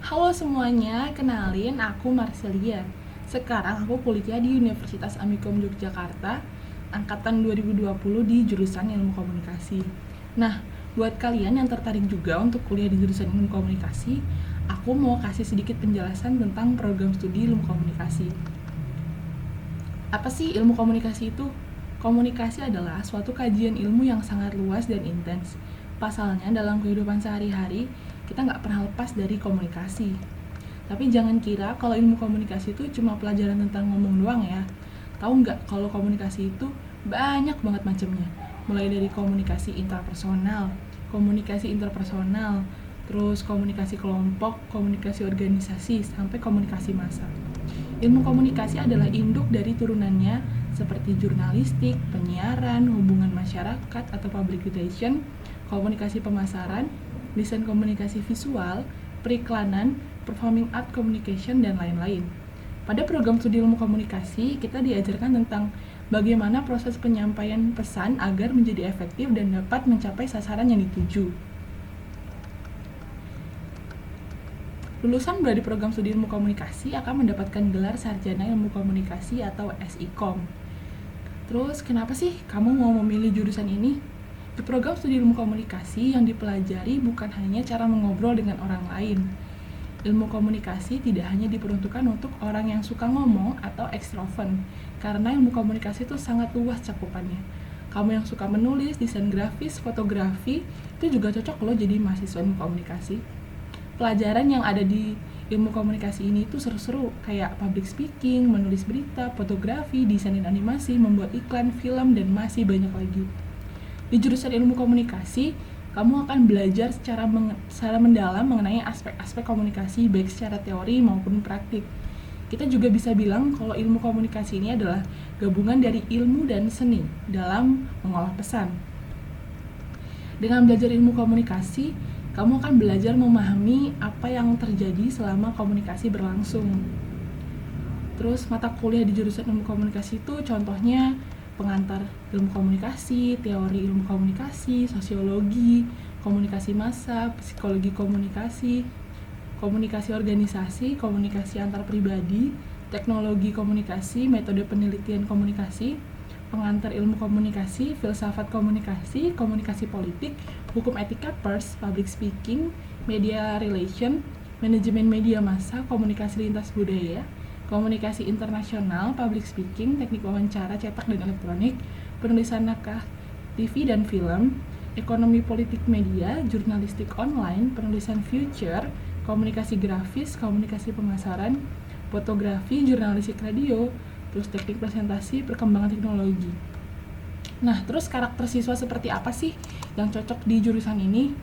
Halo semuanya, kenalin aku Marcelia. Sekarang aku kuliah di Universitas Amikom Yogyakarta, angkatan 2020 di jurusan Ilmu Komunikasi. Nah, buat kalian yang tertarik juga untuk kuliah di jurusan Ilmu Komunikasi, aku mau kasih sedikit penjelasan tentang program studi Ilmu Komunikasi. Apa sih ilmu komunikasi itu? Komunikasi adalah suatu kajian ilmu yang sangat luas dan intens. Pasalnya, dalam kehidupan sehari-hari, kita nggak pernah lepas dari komunikasi. Tapi jangan kira kalau ilmu komunikasi itu cuma pelajaran tentang ngomong doang ya. Tahu nggak kalau komunikasi itu banyak banget macamnya. Mulai dari komunikasi interpersonal, terus komunikasi kelompok, komunikasi organisasi, sampai komunikasi massa. Ilmu komunikasi adalah induk dari turunannya seperti jurnalistik, penyiaran, hubungan masyarakat atau public relation, komunikasi pemasaran, desain komunikasi visual, periklanan, performing art communication, dan lain-lain. Pada program studi ilmu komunikasi, kita diajarkan tentang bagaimana proses penyampaian pesan agar menjadi efektif dan dapat mencapai sasaran yang dituju. Lulusan dari program studi ilmu komunikasi akan mendapatkan gelar sarjana ilmu komunikasi atau SIKOM. Terus kenapa sih kamu mau memilih jurusan ini? Di program studi ilmu komunikasi yang dipelajari bukan hanya cara mengobrol dengan orang lain. Ilmu komunikasi tidak hanya diperuntukkan untuk orang yang suka ngomong atau ekstrovert, karena ilmu komunikasi itu sangat luas cakupannya. Kamu yang suka menulis, desain grafis, fotografi, itu juga cocok loh jadi mahasiswa ilmu komunikasi. Pelajaran yang ada di ilmu komunikasi ini tuh seru-seru, kayak public speaking, menulis berita, fotografi, desain dan animasi, membuat iklan, film, dan masih banyak lagi. Di jurusan ilmu komunikasi, kamu akan belajar secara mendalam mengenai aspek-aspek komunikasi, baik secara teori maupun praktik. Kita juga bisa bilang kalau ilmu komunikasi ini adalah gabungan dari ilmu dan seni dalam mengolah pesan. Dengan belajar ilmu komunikasi, kamu akan belajar memahami apa yang terjadi selama komunikasi berlangsung. Terus mata kuliah di jurusan ilmu komunikasi itu contohnya pengantar ilmu komunikasi, teori ilmu komunikasi, sosiologi, komunikasi massa, psikologi komunikasi, komunikasi organisasi, komunikasi antar pribadi, teknologi komunikasi, metode penelitian komunikasi, pengantar ilmu komunikasi, filsafat komunikasi, komunikasi politik, hukum etika pers, public speaking, media relation, manajemen media massa, komunikasi lintas budaya, komunikasi internasional, public speaking, teknik wawancara cetak dan elektronik, penulisan naskah TV dan film, ekonomi politik media, jurnalistik online, penulisan future, komunikasi grafis, komunikasi pemasaran, fotografi, jurnalistik radio, terus teknik presentasi, perkembangan teknologi. Nah, terus karakter siswa seperti apa sih yang cocok di jurusan ini?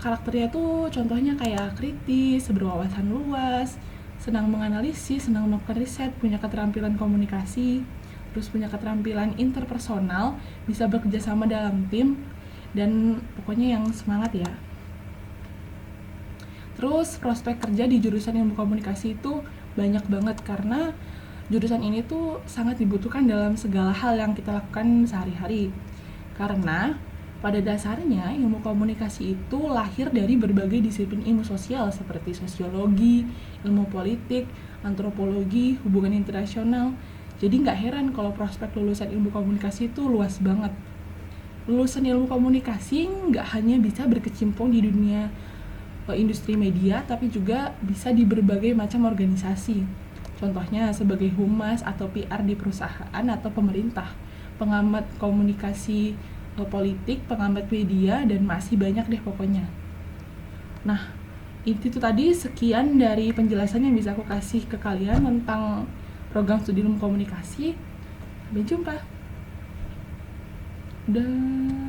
Karakternya tuh contohnya kayak kritis, berwawasan luas, senang menganalisis, senang melakukan riset, punya keterampilan komunikasi, terus punya keterampilan interpersonal, bisa bekerja sama dalam tim, dan pokoknya yang semangat ya. Terus prospek kerja di jurusan ilmu komunikasi itu banyak banget karena jurusan ini tuh sangat dibutuhkan dalam segala hal yang kita lakukan sehari-hari. Karena pada dasarnya ilmu komunikasi itu lahir dari berbagai disiplin ilmu sosial seperti sosiologi, ilmu politik, antropologi, hubungan internasional. Jadi nggak heran kalau prospek lulusan ilmu komunikasi itu luas banget. Lulusan ilmu komunikasi nggak hanya bisa berkecimpung di dunia industri media, tapi juga bisa di berbagai macam organisasi. Contohnya sebagai humas atau PR di perusahaan atau pemerintah, pengamat komunikasi politik, pengamat media, dan masih banyak deh pokoknya. Nah, itu tadi sekian dari penjelasan yang bisa aku kasih ke kalian tentang program studi ilmu komunikasi. Sampai jumpa. Dah.